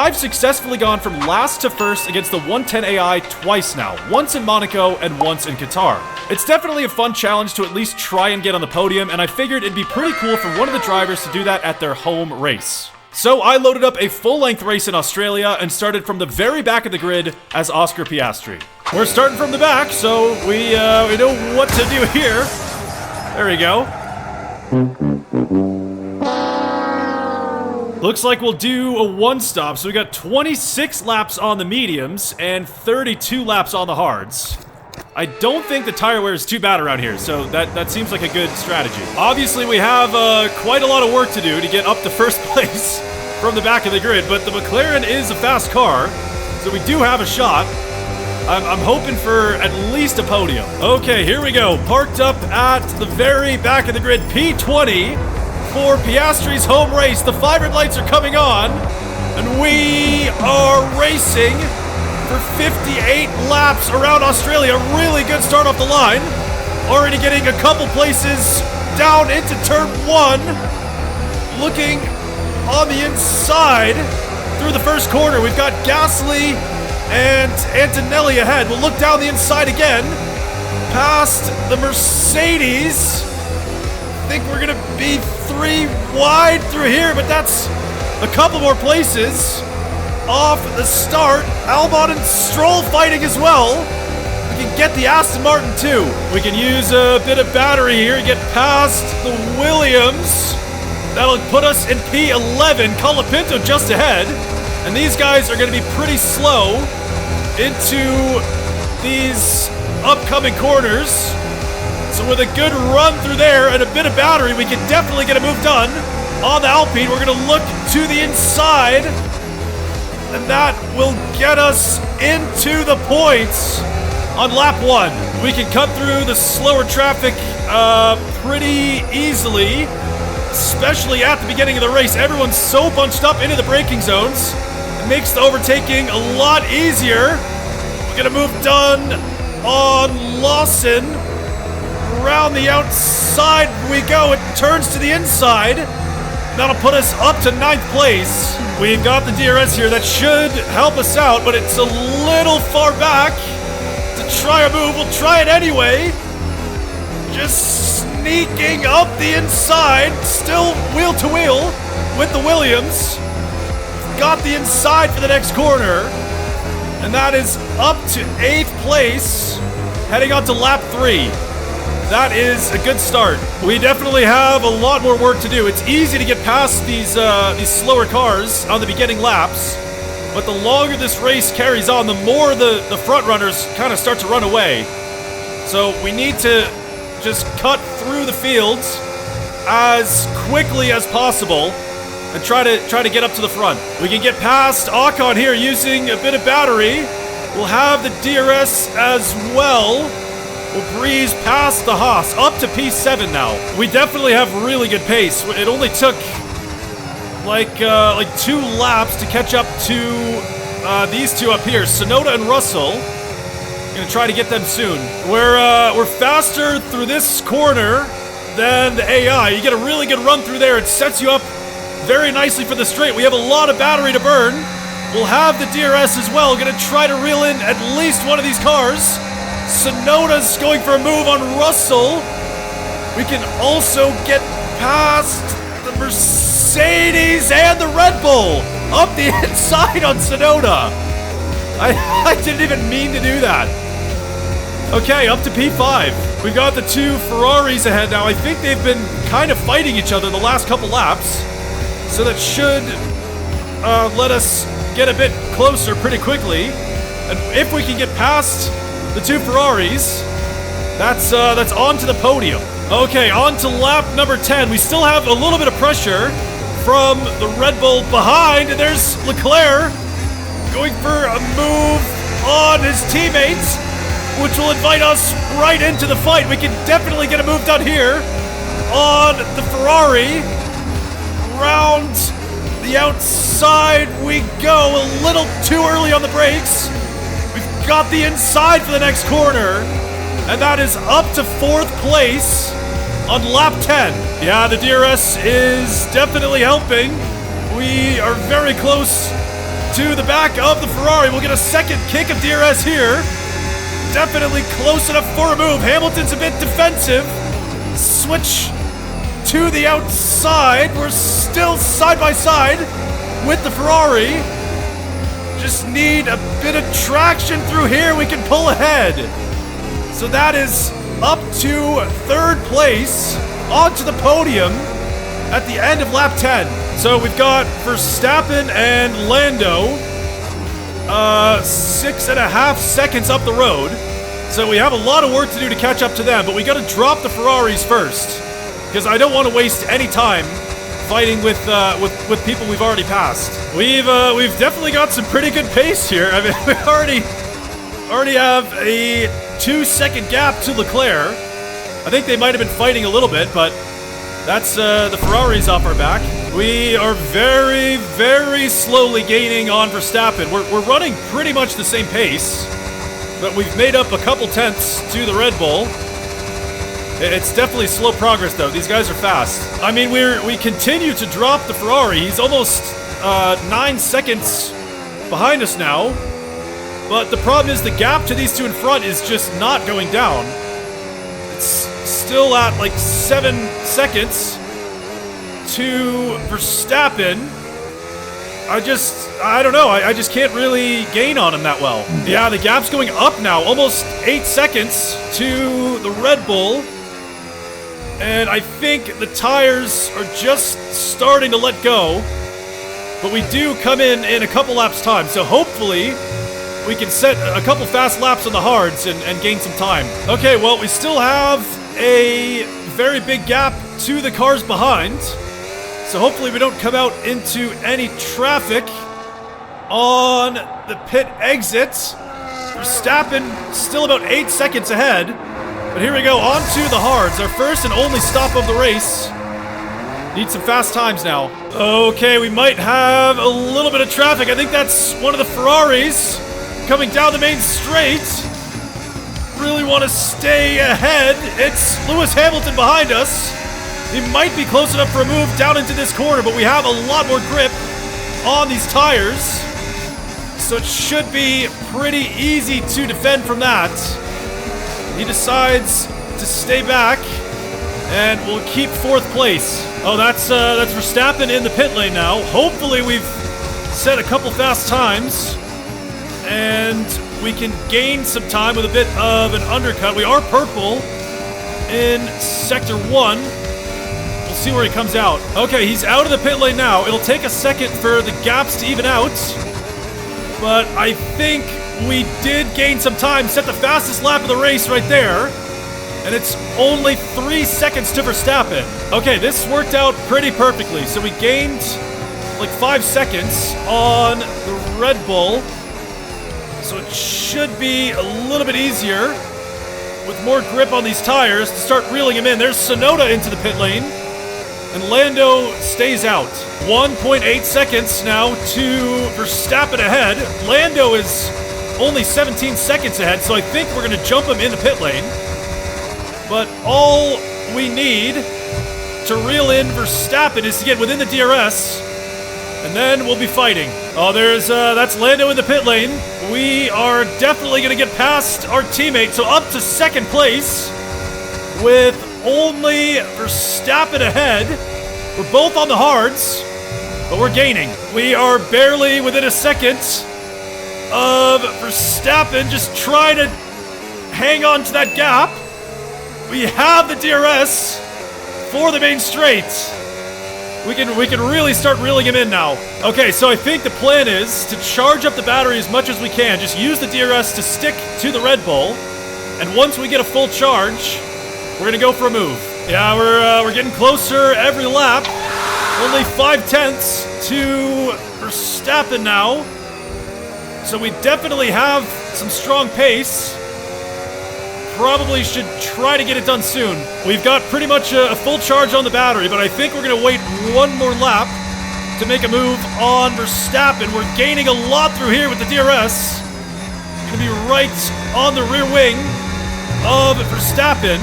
I've successfully gone from last to first against the 110 AI twice now, once in Monaco and once in Qatar. It's definitely a fun challenge to at least try and get on the podium, and I figured it'd be pretty cool for one of the drivers to do that at their home race. So I loaded up a full-length race in Australia and started from the very back of the grid as Oscar Piastri. We're starting from the back, so we know what to do here. There we go. Looks like we'll do a one-stop, so we got 26 laps on the mediums and 32 laps on the hards. I don't think the tire wear is too bad around here, so that seems like a good strategy. Obviously, we have quite a lot of work to do to get up to first place from the back of the grid, but the McLaren is a fast car, so we do have a shot. I'm hoping for at least a podium. Okay, here we go. Parked up at the very back of the grid, P20 for Piastri's home race. The 5 red lights are coming on, and we are racing for 58 laps around Australia. Really good start off the line. Already getting a couple places down into turn 1. Looking on the inside through the first corner. We've got Gasly and Antonelli ahead. We'll look down the inside again. Past the Mercedes. I think we're gonna be 3 wide through here, but that's a couple more places off the start. Albon and Stroll fighting as well. We can get the Aston Martin too. We can use a bit of battery here and get past the Williams. That'll put us in P11. Colapinto just ahead. And these guys are gonna be pretty slow into these upcoming corners. So with a good run through there and a bit of battery, we can definitely get a move done on the Alpine. We're going to look to the inside, and that will get us into the points on lap 1. We can cut through the slower traffic pretty easily, especially at the beginning of the race. Everyone's so bunched up into the braking zones. It makes the overtaking a lot easier. We're going to move done on Lawson. Around the outside we go. It turns to the inside. That'll put us up to 9th place. We've got the DRS here. That should help us out, but it's a little far back to try a move. We'll try it anyway. Just sneaking up the inside. Still wheel to wheel with the Williams. Got the inside for the next corner. And that is up to 8th place. Heading on to lap 3. That is a good start. We definitely have a lot more work to do. It's easy to get past these slower cars on the beginning laps, but the longer this race carries on, the more the front runners kind of start to run away. So we need to just cut through the fields as quickly as possible and try to get up to the front. We can get past Ocon here using a bit of battery. We'll have the DRS as well. We'll breeze past the Haas, up to P7 now. We definitely have really good pace. It only took like 2 laps to catch up to these two up here, Tsunoda and Russell. Gonna try to get them soon. We're faster through this corner than the AI. You get a really good run through there. It sets you up very nicely for the straight. We have a lot of battery to burn. We'll have the DRS as well. Gonna try to reel in at least one of these cars. Tsunoda's going for a move on Russell. We can also get past the Mercedes and the Red Bull up the inside on Tsunoda. I didn't even mean to do that. Okay, up to P5. We've got the 2 Ferraris ahead now. I think they've been kind of fighting each other the last couple laps. So that should let us get a bit closer pretty quickly. And if we can get past the 2 Ferraris, that's on to the podium. Okay, on to lap number 10. We still have a little bit of pressure from the Red Bull behind, and there's Leclerc going for a move on his teammates, which will invite us right into the fight. We can definitely get a move done here on the Ferrari. Around the outside we go, a little too early on the brakes. Got the inside for the next corner, and that is up to 4th place on lap 10. Yeah, the DRS is definitely helping. We are very close to the back of the Ferrari. We'll get a second kick of DRS here. Definitely close enough for a move. Hamilton's a bit defensive. Switch to the outside. We're still side by side with the Ferrari. Just need a bit of traction through here. We can pull ahead. So that is up to third place, onto the podium at the end of lap 10. So we've got Verstappen and Lando 6.5 seconds up the road. So we have a lot of work to do to catch up to them, but we got to drop the Ferraris first, because I don't want to waste any time fighting with people we've already passed. We've definitely got some pretty good pace here. I mean, we already have a 2-second gap to Leclerc. I think they might have been fighting a little bit, but that's the Ferraris off our back. We are very, very slowly gaining on Verstappen. We're running pretty much the same pace, but we've made up a couple tenths to the Red Bull. It's definitely slow progress, though. These guys are fast. I mean, we continue to drop the Ferrari. He's almost 9 seconds behind us now. But the problem is the gap to these two in front is just not going down. It's still at like 7 seconds to Verstappen. I don't know. I just can't really gain on him that well. Yeah, the gap's going up now. Almost 8 seconds to the Red Bull. And I think the tires are just starting to let go. But we do come in a couple laps time. So hopefully we can set a couple fast laps on the hards and gain some time. Okay, well, we still have a very big gap to the cars behind. So hopefully we don't come out into any traffic on the pit exit. Verstappen still about 8 seconds ahead. But here we go, on to the hards, our first and only stop of the race. Need some fast times now. Okay, we might have a little bit of traffic. I think that's one of the Ferraris coming down the main straight. Really want to stay ahead. It's Lewis Hamilton behind us. He might be close enough for a move down into this corner, but we have a lot more grip on these tires. So it should be pretty easy to defend from that. He decides to stay back, and we'll keep fourth place. Oh, that's Verstappen in the pit lane now. Hopefully we've set a couple fast times, and we can gain some time with a bit of an undercut. We are purple in Sector 1. We'll see where he comes out. Okay, he's out of the pit lane now. It'll take a second for the gaps to even out, but I think we did gain some time, set the fastest lap of the race right there, and it's only 3 seconds to Verstappen. Okay, this worked out pretty perfectly. So we gained like 5 seconds on the Red Bull, so it should be a little bit easier with more grip on these tires to start reeling him in. There's Tsunoda into the pit lane, and Lando stays out. 1.8 seconds now to Verstappen ahead. Lando is only 17 seconds ahead, so I think we're going to jump him in the pit lane. But all we need to reel in Verstappen is to get within the DRS, and then we'll be fighting. Oh, that's Lando in the pit lane. We are definitely going to get past our teammate, so up to second place with only Verstappen ahead. We're both on the hards, but we're gaining. We are barely within a second of Verstappen, just trying to hang on to that gap. We have the DRS for the main straight. We can really start reeling him in now. Okay, so I think the plan is to charge up the battery as much as we can. Just use the DRS to stick to the Red Bull, and once we get a full charge, we're gonna go for a move. Yeah, we're getting closer every lap. Only 5 tenths to Verstappen now. So we definitely have some strong pace. Probably should try to get it done soon. We've got pretty much a full charge on the battery, but I think we're going to wait one more lap to make a move on Verstappen. We're gaining a lot through here with the DRS. Going to be right on the rear wing of Verstappen.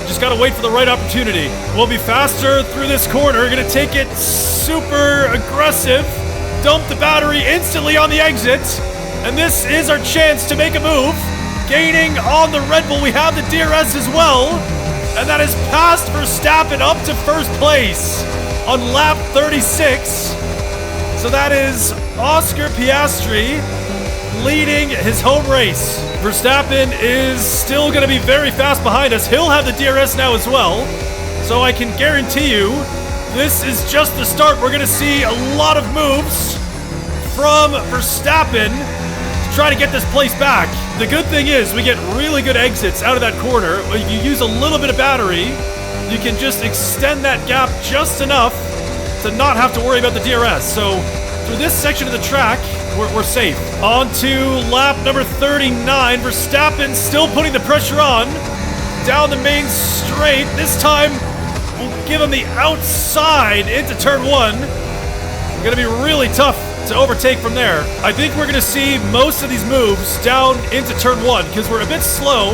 Just got to wait for the right opportunity. We'll be faster through this corner. Going to take it super aggressive dump the battery instantly on the exit. And this is our chance to make a move. Gaining on the Red Bull, we have the DRS as well. And that is past Verstappen up to first place on lap 36. So that is Oscar Piastri leading his home race. Verstappen is still going to be very fast behind us. He'll have the DRS now as well. So I can guarantee you, this is just the start. We're going to see a lot of moves from Verstappen to try to get this place back. The good thing is we get really good exits out of that corner. If you use a little bit of battery, you can just extend that gap just enough to not have to worry about the DRS. So through this section of the track, we're safe. On to lap number 39. Verstappen still putting the pressure on down the main straight. This time, we'll give him the outside into turn 1. Gonna be really tough to overtake from there. I think we're gonna see most of these moves down into turn 1 because we're a bit slow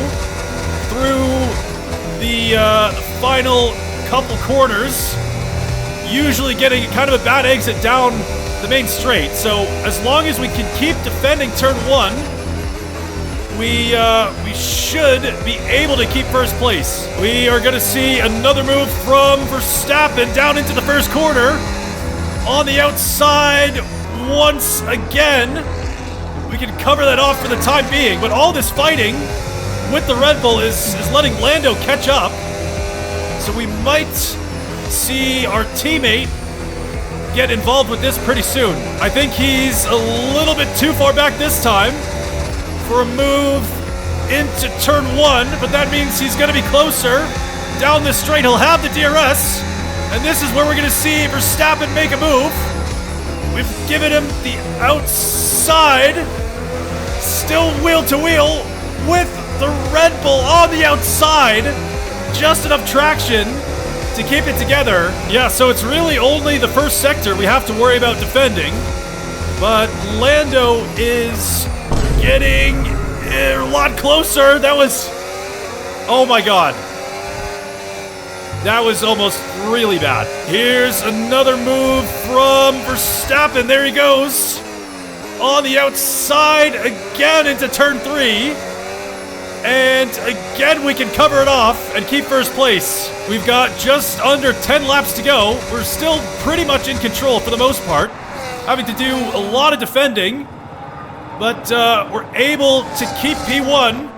through the final couple corners. Usually getting kind of a bad exit down the main straight. So as long as we can keep defending turn 1, we should be able to keep first place. We are going to see another move from Verstappen down into the first corner. On the outside once again. We can cover that off for the time being, but all this fighting with the Red Bull is letting Lando catch up. So we might see our teammate get involved with this pretty soon. I think he's a little bit too far back this time for a move into turn 1, but that means he's going to be closer. Down the straight, he'll have the DRS, and this is where we're going to see Verstappen make a move. We've given him the outside, still wheel to wheel with the Red Bull on the outside. Just enough traction to keep it together. Yeah, so it's really only the first sector we have to worry about defending. But Lando is getting a lot closer. That was... oh my god. That was almost really bad. Here's another move from Verstappen. There he goes. On the outside again into turn 3. And again, we can cover it off and keep first place. We've got just under 10 laps to go. We're still pretty much in control for the most part. Having to do a lot of defending. But we're able to keep P1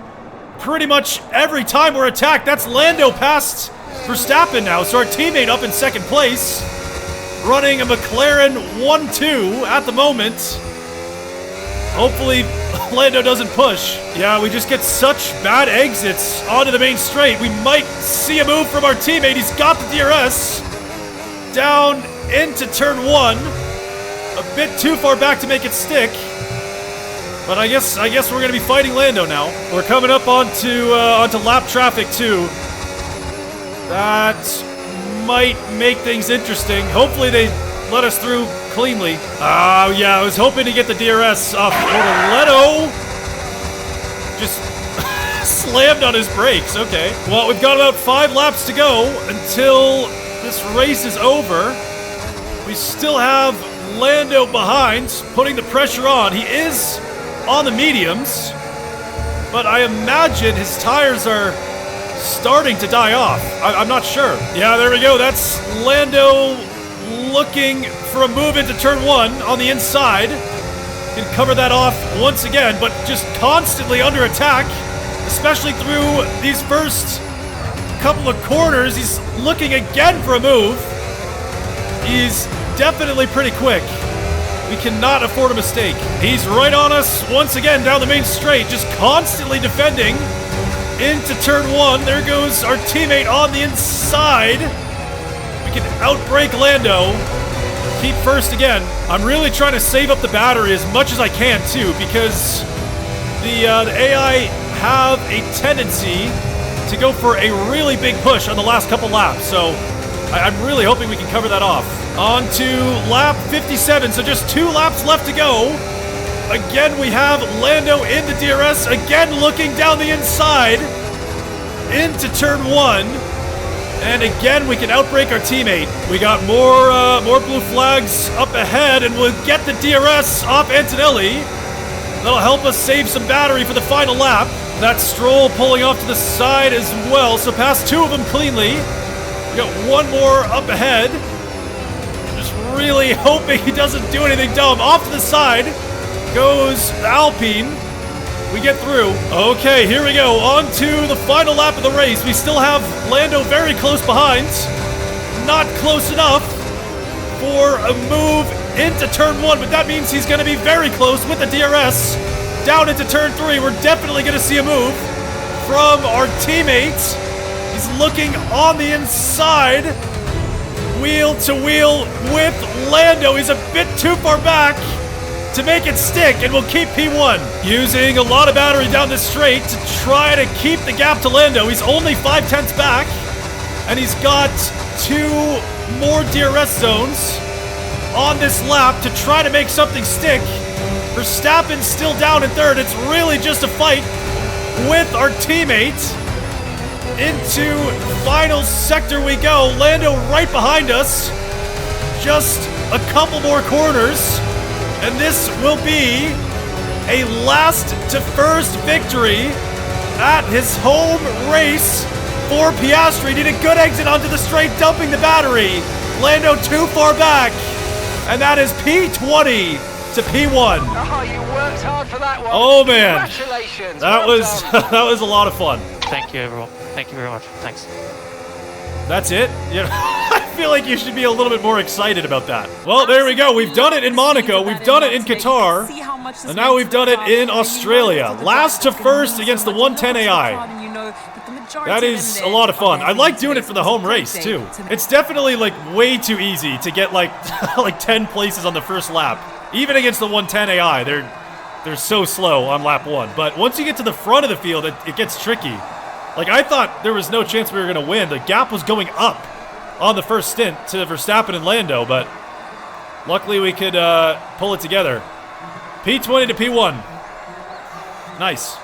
pretty much every time we're attacked. That's Lando past Verstappen now. So our teammate up in second place. Running a McLaren 1-2 at the moment. Hopefully Lando doesn't push. Yeah, we just get such bad exits onto the main straight. We might see a move from our teammate. He's got the DRS. Down into turn 1. A bit too far back to make it stick. But I guess we're going to be fighting Lando now. We're coming up onto lap traffic too. That might make things interesting. Hopefully they let us through cleanly. Yeah, I was hoping to get the DRS off Leto. Just slammed on his brakes. Okay. Well, we've got about 5 laps to go until this race is over. We still have Lando behind, putting the pressure on. He is on the mediums, but I imagine his tires are starting to die off. I'm not sure. Yeah, there we go. That's Lando looking for a move into turn 1 on the inside. Can cover that off once again, but just constantly under attack, especially through these first couple of corners. He's looking again for a move. He's definitely pretty quick. We cannot afford a mistake. He's right on us once again down the main straight, just constantly defending into turn 1. There goes our teammate on the inside. We can outbrake Lando. Keep first again. I'm really trying to save up the battery as much as I can too, because the AI have a tendency to go for a really big push on the last couple laps. So I'm really hoping we can cover that off. On to lap 57, so just 2 laps left to go. Again, we have Lando in the DRS, again looking down the inside into turn 1. And again, we can outbreak our teammate. We got more blue flags up ahead, and we'll get the DRS off Antonelli. That'll help us save some battery for the final lap. That Stroll pulling off to the side as well, so past 2 of them cleanly. We got 1 more up ahead. Just really hoping he doesn't do anything dumb. Off to the side goes Alpine. We get through. Okay, here we go. On to the final lap of the race. We still have Lando very close behind. Not close enough for a move into turn 1, but that means he's going to be very close with the DRS. Down into turn 3, we're definitely going to see a move from our teammates. He's looking on the inside. Wheel to wheel with Lando. He's a bit too far back to make it stick, and we'll keep P1. Using a lot of battery down this straight to try to keep the gap to Lando. He's only 5/10 back, and he's got 2 more DRS zones on this lap to try to make something stick. Verstappen's still down in 3rd. It's really just a fight with our teammate. Into final sector we go. Lando right behind us. Just a couple more corners. And this will be a last to first victory at his home race for Piastri. Need a good exit onto the straight, dumping the battery. Lando too far back. And that is P20 to P1. Oh, you worked hard for that one. Oh, man. Congratulations. That well was done. that was a lot of fun. Thank you, everyone. Thank you very much. Thanks. That's it? You know, I feel like you should be a little bit more excited about that. Well, there we go. We've done it in Monaco. We've done it in Qatar. And now we've done it in Australia. Last to first against the 110 AI. That is a lot of fun. I like doing it for the home race, too. It's definitely, like, way too easy to get, like, like 10 places on the first lap. Even against the 110 AI, they're so slow on lap 1. But once you get to the front of the field, it gets tricky. Like, I thought there was no chance we were going to win. The gap was going up on the first stint to Verstappen and Lando, but luckily we could pull it together. P20 to P1. Nice.